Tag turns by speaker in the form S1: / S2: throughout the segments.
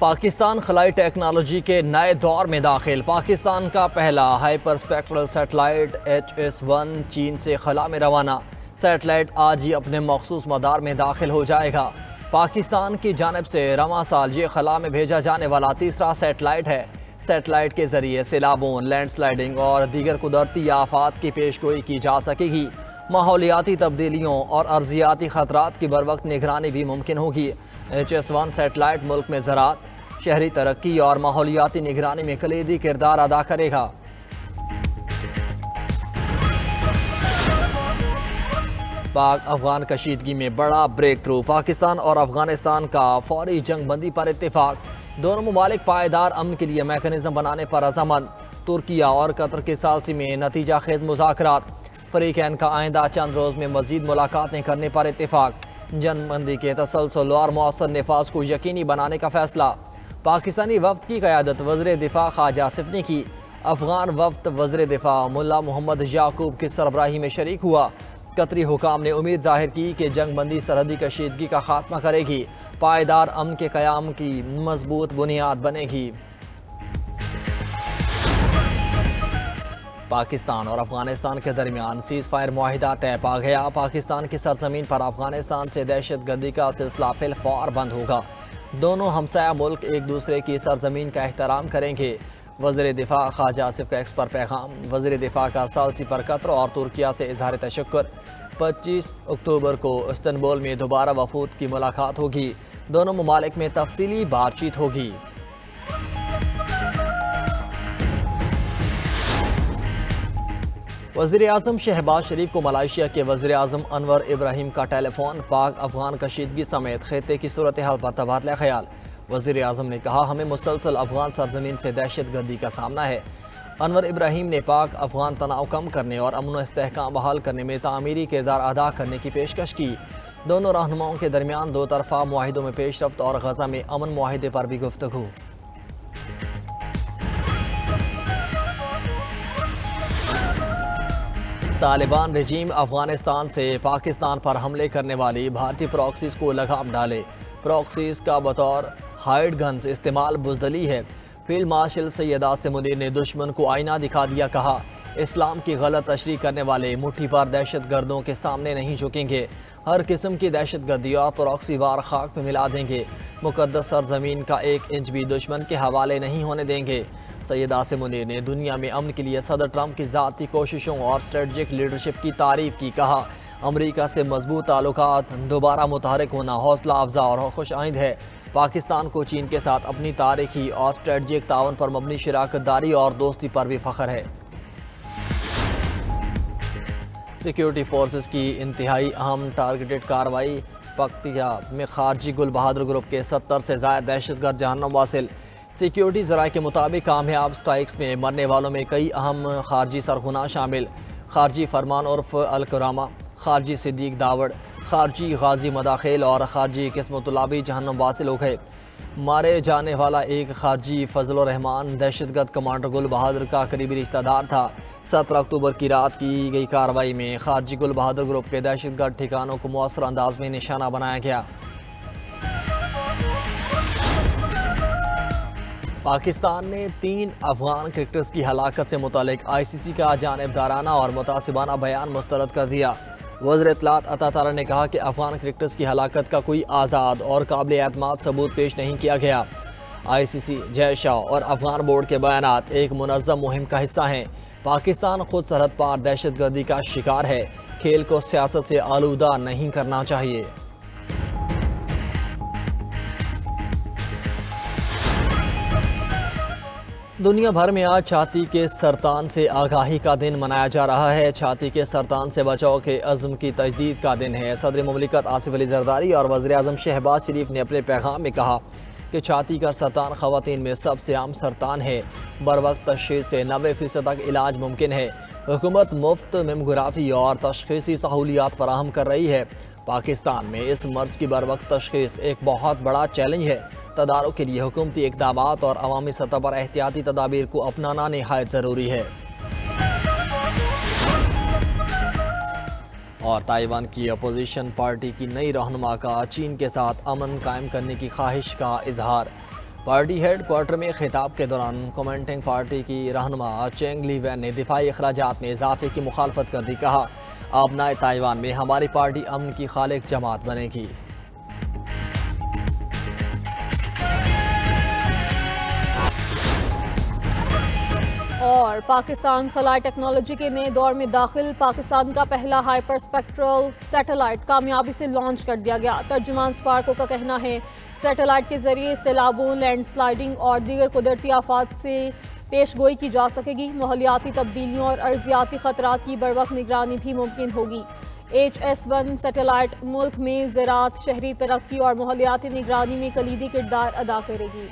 S1: Pakistan खलाई technology के नए दौर में दाखिल। पाकिस्तान का पहला हाइपर स्पेक्ट्रल सैटेलाइट HS-1 चीन से खला में रवाना। सैटेलाइट आज ही अपने मखसूस मदार में दाखिल हो जाएगा। पाकिस्तान की जानिब से रवां साल ये खला में भेजा जाने वाला तीसरा सैटेलाइट है। सैटेलाइट के जरिए सैलाबों, लैंडस्लाइडिंग और दीगर कुदरती आफात की पेशगोई की जा सकेगी। माहौलियाती तब्दीलियों और अर्जियाती खतरात की बरवक्त निगरानी भी मुमकिन होगी। HS-1 सैटेलाइट मुल्क में ज़राअत, शहरी तरक्की और माहौलियाती निगरानी में कलीदी किरदार अदा करेगा। पाक अफगान कशीदगी में बड़ा ब्रेक थ्रू। पाकिस्तान और अफगानिस्तान का फौरी जंग बंदी पर इत्तेफाक। दोनों ममालिक पायदार अमन के लिए मैकेनिज्म बनाने पर रजामंद। तुर्किया और कतर के सालसी में नतीजा खेज मुज़ाकरात। फरीकैन का आइंदा चंद रोज़ में मजीद मुलाकातें करने पर इत्तेफाक। जंगबंदी के तसलसल और मौसर नफाज को यकीनी बनाने का फैसला। पाकिस्तानी वफ्द की क़यादत वज़ीर दिफा ख्वाजा आसिफ ने की। अफगान वफ्द वज़ीर दिफा मुल्ला मोहम्मद याकूब की सरबराही में शरीक हुआ। कतरी हुकाम ने उम्मीद जाहिर की कि जंगबंदी सरहदी कशीदगी का खात्मा करेगी, पायदार अमन के क़याम की मजबूत बुनियाद बनेगी। पाकिस्तान और अफगानिस्तान के दरमियान सीज़ फायर मुआहिदा तय पा गया। पाकिस्तान की सरजमीन पर अफगानिस्तान से दहशत गर्दी का सिलसिला फिलफौर बंद होगा। दोनों हमसाया मुल्क एक दूसरे की सरजमीन का एहतराम करेंगे। वज़ीर दिफा ख्वाजा आसिफ का एक्स पर पैगाम। वज़ीर दिफा का सालसी पर कतर और तुर्किया से इजहार तशक्कुर। 25 अक्टूबर को इस्तांबुल में दोबारा वफूद की मुलाकात होगी। दोनों ममालिक में तफसीली बातचीत होगी। वज़ीर आज़म शहबाज शरीफ को मलेशिया के वज़ीर आज़म अनवर इब्राहिम का टेलीफोन। पाक अफगान कशीदगी समेत खित्ते की सूरत हाल पर तबादला ख्याल। वज़ीर आज़म ने कहा, हमें मुसलसल अफगान सरजमीन से दहशत गर्दी का सामना है। अनवर इब्राहिम ने पाक अफगान तनाव कम करने और अमन व इस्तेहकाम बहाल करने में तामीरी किरदार अदा करने की पेशकश की। दोनों रहनुमाओं के दरमियान दो तरफा मुआहिदों में पेशरफ्त और गजा में अमन मुआहिदे पर भी गुफ्तगू। तालिबान रजीम अफगानिस्तान से पाकिस्तान पर हमले करने वाली भारतीय प्रॉक्सीज को लगाम डाले। प्रॉक्सीज का बतौर हाइड गन्स इस्तेमाल बुजदली है। फील्ड मार्शल सैयद आसिम मुनीर ने दुश्मन को आईना दिखा दिया। कहा, इस्लाम की गलत तशरीह करने वाले मुट्ठी भर दहशत गर्दों के सामने नहीं झुकेंगे। हर किस्म की दहशत गर्दी और प्रॉक्सी वार खाक में मिला देंगे। मुकद्दस सरजमीन का 1 इंच भी दुश्मन के हवाले नहीं होने देंगे। सैयद आसिम मुनीर ने दुनिया में अमन के लिए सदर ट्रंप की ज़ाती कोशिशों और स्ट्रेटजिक लीडरशिप की तारीफ की। कहा, अमरीका से मजबूत ताल्लुकात दोबारा मुतहरिक होना हौसला अफजा और खुश आइंद है। पाकिस्तान को चीन के साथ अपनी तारीखी और स्ट्रेटजिक ताउन पर मबनी शराकतदारी और दोस्ती पर भी फख्र है। सिक्योरिटी फोर्सेस की इंतहाई अहम टारगेटेड कार्रवाई। पक्तिया में खारजी गुल बहादुर ग्रुप के 70 से ज़ायद दहशतगर्द जहन्नम वासिल। सिक्योरिटी ज़राए के मुताबिक कामयाब स्ट्राइक्स में मरने वालों में कई अहम खारजी सरगुना शामिल। खारजी फरमान उर्फ अल-करामा, खारजी सिद्दीक दावड़, खारजी गाजी मदाखिल और खारजी किस्मतुल्लाबी जहन्नम वासिल हो गए। मारे जाने वाला एक खारजी फजल रहमान दहशतगर्द कमांडर गुल बहादुर का करीबी रिश्तेदार था। 17 अक्टूबर की रात की गई कार्रवाई में खारजी गुल बहादुर ग्रुप के दहशतगर्द ठिकानों को मौसर अंदाज में निशाना बनाया गया। पाकिस्तान ने 3 अफगान क्रिकेटर्स की हलाकत से मुतालिक ICC का जानिबदाराना और मुतासिबाना बयान मुस्तरद कर दिया। वज़ीर इत्तलात अता तारा ने कहा कि अफगान क्रिकेटर्स की हलाकत का कोई आज़ाद और काबिल एतमाद सबूत पेश नहीं किया गया। ICC, जय शाह और अफगान बोर्ड के बयानात एक मुनज़्ज़म मुहिम का हिस्सा हैं। पाकिस्तान खुद सरहद पार दहशत गर्दी का शिकार है। खेल को सियासत से आलूदा नहीं करना चाहिए। दुनिया भर में आज छाती के सरतान से आगाही का दिन मनाया जा रहा है। छाती के सरतान से बचाव के अज़्म की तजदीद का दिन है। सदर मुमलिकत आसिफ अली ज़रदारी और वज़ीर आज़म शहबाज शरीफ ने अपने पैगाम में कहा कि छाती का सरतान ख़वातीन में सबसे आम सरतान है। बरवक्त तशख़ीस से 90% तक इलाज मुमकिन है। हुकूमत मुफ्त मेमोग्राफी और तशख़ीसी सहूलियात फराहम कर रही है। पाकिस्तान में इस मर्ज़ की बरवक्त तशख़ीस एक बहुत बड़ा चैलेंज है। तदारुक के लिए हुकूमती इक़दामात और अवामी सतह पर एहतियाती तदाबीर को अपनाना निहायत ज़रूरी है। और ताइवान की अपोजिशन पार्टी की नई रहनुमा का चीन के साथ अमन कायम करने की ख्वाहिश का इजहार। पार्टी हेड क्वार्टर में खिताब के दौरान कमेंटिंग पार्टी की रहनुमा चेंग लीवेन ने दिफाई अखराजात में इजाफे की मुखालफत कर दी। कहा, आबनाए ताइवान में हमारी पार्टी अमन की खालिक जमात बनेगी।
S2: और पाकिस्तान खलाई टेक्नोलॉजी के नए दौर में दाखिल, पाकिस्तान का पहला हाइपर स्पेक्ट्रल सैटेलाइट कामयाबी से लॉन्च कर दिया गया। तर्जुमान स्पार्को का कहना है, सैटेलाइट के जरिए सैलाबों, लैंडस्लाइडिंग और दीगर कुदरती आफात से पेश गोई की जा सकेगी। माहौलियाती तब्दीलियों और अर्जियाती खतरात की बरवक्त निगरानी भी मुमकिन होगी। HS-1 सैटेलाइट मुल्क में ज़राअत, शहरी तरक्की और माहौलियाती निगरानी में कलीदी किरदार अदा करेगी।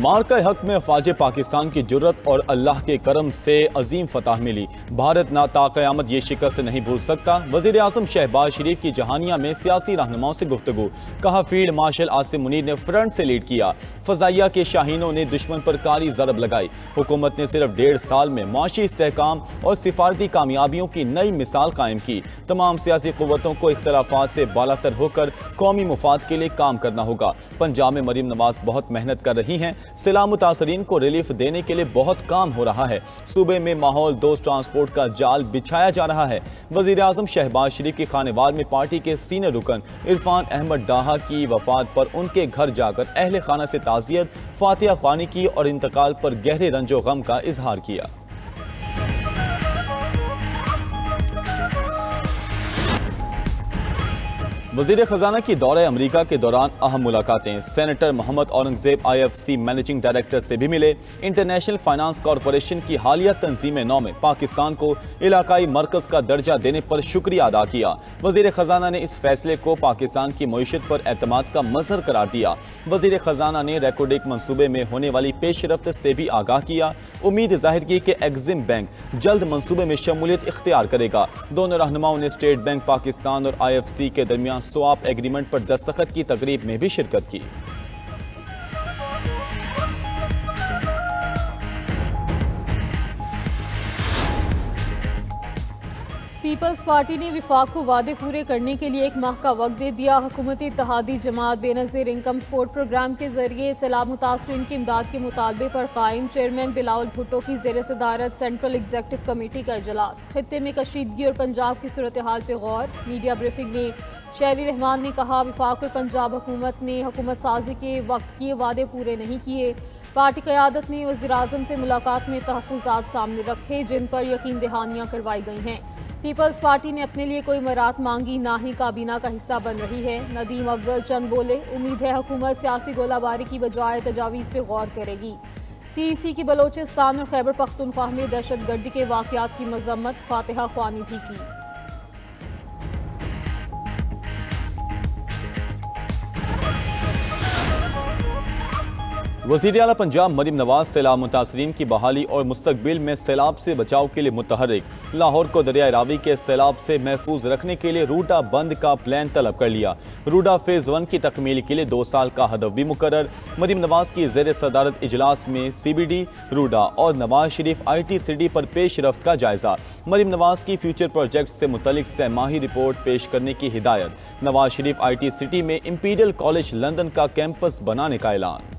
S3: मार्का हक में अफवाज पाकिस्तान की जुर्रत और अल्लाह के करम से अजीम फतह मिली। भारत ना ता क़यामत ये शिकस्त नहीं भूल सकता। वज़ीर आज़म शहबाज शरीफ की जहानिया में सियासी रहनुमाओं से गुफ्तगू। कहा, फील्ड मार्शल आसिम मुनीर ने फ्रंट से लीड किया। फ़ज़ाइया के शाहीनों ने दुश्मन पर कारी ज़रब लगाई। हुकूमत ने सिर्फ 1.5 साल में माशी इस्तेहकाम और सिफारती कामयाबियों की नई मिसाल कायम की। तमाम सियासी क़ुव्वतों को इख्तलाफात से बालातर होकर कौमी मुफाद के लिए काम करना होगा। पंजाब में मरीम नवाज बहुत मेहनत कर रही हैं। सैलाब मुतासरीन को रिलीफ देने के लिए बहुत काम हो रहा है। सूबे में माहौल दोस्त ट्रांसपोर्ट का जाल बिछाया जा रहा है। वज़ीर आज़म शहबाज शरीफ की खानेवाल में पार्टी के सीनियर रुकन इरफान अहमद डाहा की वफात पर उनके घर जाकर अहले खाना से ताज़ियत, फातिहा ख्वानी की और इंतकाल पर गहरे रंजो गम का इजहार किया। वज़ीर ख़जाना की दौरे अमरीका के दौरान अहम मुलाकातें। Senator Mohammad Aurangzeb IFC managing director से भी मिले। इंटरनेशनल फाइनेंस कॉरपोरेशन की हालिया तंजीम-ए-नौ में पाकिस्तान को इलाकाई मरकज़ का दर्जा देने पर शुक्रिया अदा किया। वज़ीर ख़जाना ने इस फैसले को पाकिस्तान की मईशत पर एतमाद का मज़हर करार दिया। वज़ीर ख़जाना ने रेकोडिक मनसूबे में होने वाली पेशरफ्त से भी आगाह किया। उम्मीद जाहिर की कि एग्जिम बैंक जल्द मनसूबे में शमूलियत इख्तियार करेगा। दोनों रहनुमाओं ने स्टेट बैंक पाकिस्तान और IFC के दरमियान स्वाप एग्रीमेंट पर दस्तखत की तकरीब में भी शिरकत की।
S2: पीपल्स पार्टी ने विफाक को वादे पूरे करने के लिए 1 माह का वक्त दे दिया। हुकूमती इत्तेहादी जमात बेनज़ीर इनकम सपोर्ट प्रोग्राम के जरिए सैलाब मुतासरीन की इमदाद के मुतालबे पर कायम चेयरमैन बिलावल भुट्टो की ज़ेर सदारत सेंट्रल एग्जीक्यूटिव कमेटी का इजलास। खित्ते में कशीदगी और पंजाब की सूरत हाल पर गौर। मीडिया ब्रीफिंग में शहरी रहमान ने कहा, विफाक और पंजाब हुकूमत ने हुकूमत साजी के वक्त किए वादे पूरे नहीं किए। पार्टी क़यादत ने वज़ीर आज़म से मुलाकात में तहफ़्फ़ुज़ात सामने रखे जिन पर यकीन दहानियाँ करवाई गई हैं। पीपल्स पार्टी ने अपने लिए कोई मराद मांगी, ना ही काबीना का हिस्सा बन रही है। नदीम अफजल चंद बोले, उम्मीद है हुकूमत सियासी गोलाबारी की बजाय तजावीज़ पे गौर करेगी। CEC की बलोचिस्तान और खैबर पख्तूनख्वा में दहशतगर्दी के वाक़यात की मजम्मत, फातिहा ख्वानी भी की।
S3: वज़ीर आला पंजाब मरीम नवाज सैलाब मुतासरीन की बहाली और मुस्तकबिल में सैलाब से बचाव के लिए मुतहर्रिक। लाहौर को दरियाए रावी के सैलाब से महफूज रखने के लिए रूडा बंद का प्लान तलब कर लिया। रूडा फेज़ 1 की तकमील के लिए 2 साल का हदफ भी मुकर्रर। मरीम नवाज की ज़ेर सदारत इजलास में CBD, रूडा और नवाज शरीफ IT सिटी पर पेश रफ्त का जायजा। मरीम नवाज की फ्यूचर प्रोजेक्ट से मुतलिक सहमाही रिपोर्ट पेश करने की हिदायत। नवाज शरीफ IT सिटी में इंपीरियल कॉलेज लंदन का कैंपस बनाने का ऐलान।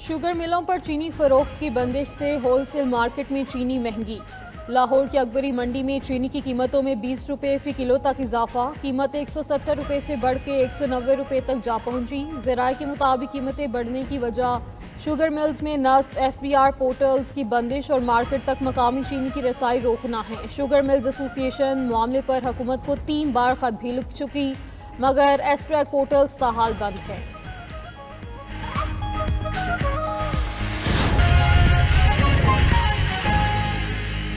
S2: शुगर मिलों पर चीनी फरोख्त की बंदिश से होलसेल मार्केट में चीनी महंगी। लाहौर की अकबरी मंडी में चीनी की कीमतों में 20 रुपये फ़ी किलो तक इजाफा। कीमत 170 रुपये से बढ़ के 190 रुपये तक जा पहुंची। ज़राए के मुताबिक कीमतें बढ़ने की वजह शुगर मिल्स में नस्ब, FBR पोर्टल्स की बंदिश और मार्केट तक मकामी चीनी की रसाई रोकना है। शुगर मिल्स एसोसिएशन मामले पर हुकूमत को 3 बार खत भी लिख चुकी, मगर एस्ट्रैक पोर्टल्स ताहाल बंद है।